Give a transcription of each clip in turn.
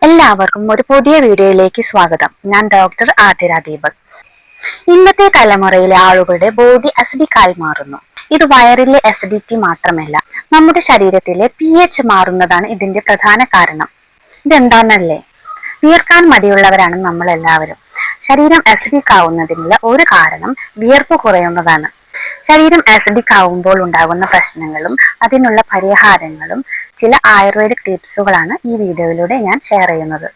എല്ലാവർക്കും ഒരു പുതിയ വീഡിയോയിലേക്ക് സ്വാഗതം. ഞാൻ ഡോക്ടർ ആതിര ദീപക്. ഇന്നത്തെ തലമുറയിലെ ആളുകളുടെ ബോഡി അസിഡിക് ആയി മാറുന്നു. ഇത് വയറിലെ അസിഡിറ്റി മാത്രമല്ല, നമ്മുടെ ശരീരത്തിലെ pH മാറുന്നതാണ് ഇതിന്റെ പ്രധാന കാരണം. ഇതെന്താണെന്നല്ലേ? വിയർക്കാൻ മടിയുള്ളവരാണ് നമ്മൾ എല്ലാവരും. ശരീരം അസിഡിക് ആവുന്നതിനുള്ള ഒരു കാരണം വിയർപ്പ് കുറയുന്നതാണ്. ശരീരം ആസിഡിക് ആവുമ്പോൾ ഉണ്ടാകുന്ന പ്രശ്നങ്ങളും അതിനുള്ള പരിഹാരങ്ങളും ചില ആയുർവേദിക് ടിപ്സുകളാണ് ഈ വീഡിയോയിലൂടെ ഞാൻ ഷെയർ ചെയ്യുന്നത്.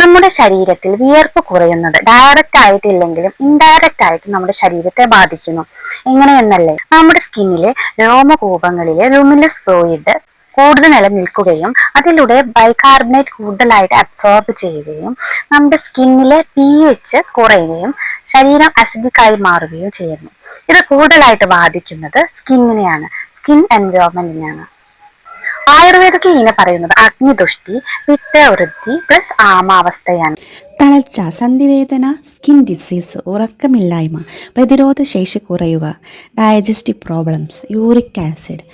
നമ്മുടെ ശരീരത്തിൽ വിയർപ്പ് കുറയുന്നത് ഡയറക്റ്റ് ആയിട്ടില്ലെങ്കിലും ഇൻഡയറക്റ്റ് ആയിട്ട് നമ്മുടെ ശരീരത്തെ ബാധിക്കുന്നു. എങ്ങനെയെന്നല്ലേ? നമ്മുടെ സ്കിന്നിലെ രോമകൂപങ്ങളിലെ ലുമിനസ് ഫ്ലൂയിഡ് കൂടുതൽ നിലനിൽക്കുകയും അതിലൂടെ ബൈകാർബണേറ്റ് കൂടുതലായിട്ട് അബ്സോർബ് ചെയ്യുകയും നമ്മുടെ സ്കിന്നിലെ pH കുറയുകയും ശരീരം അസിഡിക് ആയി മാറുകയും ചെയ്യുന്നു. ഇത് കൂടുതലായിട്ട് ബാധിക്കുന്നത് സ്കിന്നിനെയാണ്, സ്കിൻ എൻവയോൺമെന്റിനെയാണ്. ആയുർവേദത്തിൽ ഇങ്ങനെ പറയുന്നത് അഗ്നിദുഷ്ടി, പിത്തവൃദ്ധി പ്ലസ് ആമാവസ്ഥയാണ്. തളർച്ച, സന്ധിവേദന, സ്കിൻ ഡിസീസ്, ഉറക്കമില്ലായ്മ, പ്രതിരോധ ശേഷി കുറയുക, ഡയജസ്റ്റീവ് പ്രോബ്ലംസ്, യൂറിക് ആസിഡ്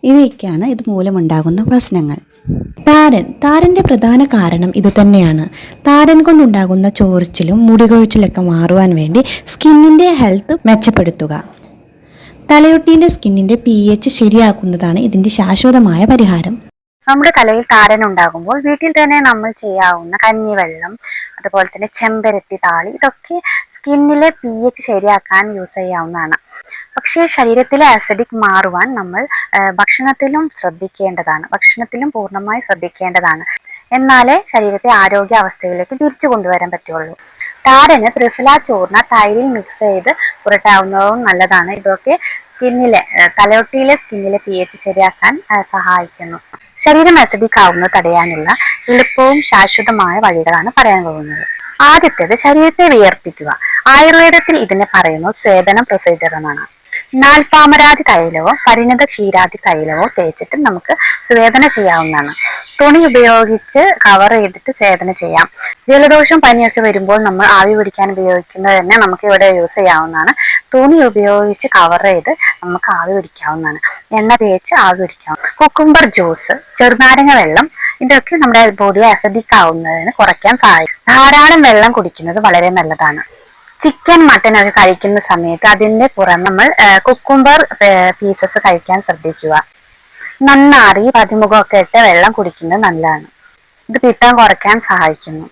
ഇവയൊക്കെയാണ് ഇത് മൂലമുണ്ടാകുന്ന പ്രശ്നങ്ങൾ. താരന്റെ പ്രധാന കാരണം ഇതുതന്നെയാണ്. താരൻ കൊണ്ടുണ്ടാകുന്ന ചോറിച്ചിലും മുടികൊഴിച്ചിലൊക്കെ മാറുവാൻ വേണ്ടി സ്കിന്നിന്റെ ഹെൽത്ത് മെച്ചപ്പെടുത്തുക. തലയൊട്ടീൻ്റെ സ്കിന്നിന്റെ pH ശരിയാക്കുന്നതാണ് ഇതിന്റെ ശാശ്വതമായ പരിഹാരം. നമ്മുടെ തലയിൽ താരൻ ഉണ്ടാകുമ്പോൾ വീട്ടിൽ തന്നെ നമ്മൾ ചെയ്യാവുന്ന കഞ്ഞിവെള്ളം, അതുപോലെ തന്നെ ചെമ്പരത്തി താളി, ഇതൊക്കെ സ്കിന്നിലെ pH ശരിയാക്കാൻ യൂസ് ചെയ്യാവുന്നതാണ്. പക്ഷേ ശരീരത്തിലെ ആസിഡിക് മാറുവാൻ നമ്മൾ ഭക്ഷണത്തിലും പൂർണ്ണമായി ശ്രദ്ധിക്കേണ്ടതാണ്. എന്നാലേ ശരീരത്തെ ആരോഗ്യാവസ്ഥയിലേക്ക് തിരിച്ചു കൊണ്ടുവരാൻ പറ്റുള്ളൂ. താരന് ത്രിഫല ചൂർണ്ണ തൈരിൽ മിക്സ് ചെയ്ത് പുരട്ടാവുന്നതും നല്ലതാണ്. ഇതൊക്കെ തലയൊട്ടിയിലെ സ്കിന്നിലെ pH ശരിയാക്കാൻ സഹായിക്കുന്നു. ശരീരം അസിഡിക് ആവുന്നത് തടയാനുള്ള എളുപ്പവും ശാശ്വതമായ വഴികളാണ് പറയാൻ പോകുന്നത്. ആദ്യത്തേത് ശരീരത്തെ വിയർപ്പിക്കുക. ആയുർവേദത്തിൽ ഇതിനെ പറയുന്നു സ്വേദനം പ്രൊസീജിയർ എന്നാണ്. നാൽപ്പാമരാതി തൈലവോ പരിണിത ക്ഷീരാതി തൈലവോ തേച്ചിട്ട് നമുക്ക് സ്വേദന ചെയ്യാവുന്നതാണ്. തുണി ഉപയോഗിച്ച് കവർ ചെയ്തിട്ട് സ്വേദന ചെയ്യാം. ജലദോഷം പനിയൊക്കെ വരുമ്പോൾ നമ്മൾ ആവി പിടിക്കാൻ ഉപയോഗിക്കുന്നത് തന്നെ നമുക്ക് ഇവിടെ യൂസ് ചെയ്യാവുന്നതാണ്. തുണി ഉപയോഗിച്ച് കവർ ചെയ്ത് നമുക്ക് ആവി പിടിക്കാവുന്നതാണ്. എണ്ണ തേച്ച് ആവി പിടിക്കാം. കുക്കുംബർ ജ്യൂസ്, ചെറുനാരങ്ങ വെള്ളം, ഇതൊക്കെ നമ്മുടെ ബോഡിയെ അസിഡിക് ആവുന്നതിന് കുറയ്ക്കാൻ സഹായിക്കും. ധാരാളം വെള്ളം കുടിക്കുന്നത് വളരെ നല്ലതാണ്. ചിക്കൻ, മട്ടൻ ഒക്കെ കഴിക്കുന്ന സമയത്ത് അതിന്റെ പുറമെ നമ്മൾ കുക്കുംബർ പീസസ് കഴിക്കാൻ ശ്രദ്ധിക്കുക. നന്നാറി പതിമുഖമൊക്കെ ഇട്ട് വെള്ളം കുടിക്കുന്നത് നല്ലതാണ്. ഇത് പിത്തം കുറയ്ക്കാൻ സഹായിക്കുന്നു.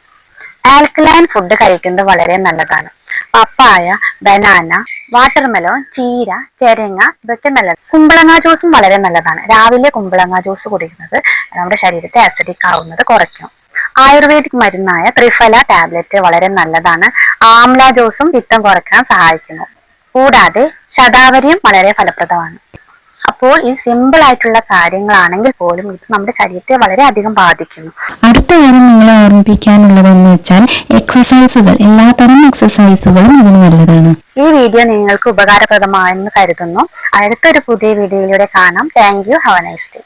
ആൽക്കലൈൻ ഫുഡ് കഴിക്കുന്നത് വളരെ നല്ലതാണ്. പപ്പായ, ബനാന, വാട്ടർമെലോൺ, ചീര, ചെരങ്ങ ഇതൊക്കെ നല്ലത്. കുമ്പളങ്ങ ജ്യൂസും വളരെ നല്ലതാണ്. രാവിലെ കുമ്പളങ്ങ ജ്യൂസ് കുടിക്കുന്നത് നമ്മുടെ ശരീരത്തെ അസിഡിക് ആവുന്നത് കുറയ്ക്കും. ആയുർവേദിക് മരുന്നായ ത്രിഫല ടാബ്ലറ്റ് വളരെ നല്ലതാണ്. ആംല ജ്യൂസും പിത്തം കുറയ്ക്കാൻ സഹായിക്കുന്നു. കൂടാതെ ശതാവരിയും വളരെ ഫലപ്രദമാണ്. അപ്പോൾ ഈ സിമ്പിൾ ആയിട്ടുള്ള കാര്യങ്ങളാണെങ്കിൽ പോലും ഇത് നമ്മുടെ ശരീരത്തെ വളരെ അധികം ബാധിക്കുന്നു. അടുത്ത കാര്യം നിങ്ങളെ ഓർമ്മിപ്പിക്കാനുള്ളതെന്ന് വെച്ചാൽ എക്സസൈസുകൾ, എല്ലാത്തരം എക്സസൈസുകളും ഇതിന് നല്ലതാണ്. ഈ വീഡിയോ നിങ്ങൾക്ക് ഉപകാരപ്രദമായെന്ന് കരുതുന്നു. അടുത്തൊരു പുതിയ വീഡിയോയിലൂടെ കാണാം. Thank you. Have A nice day.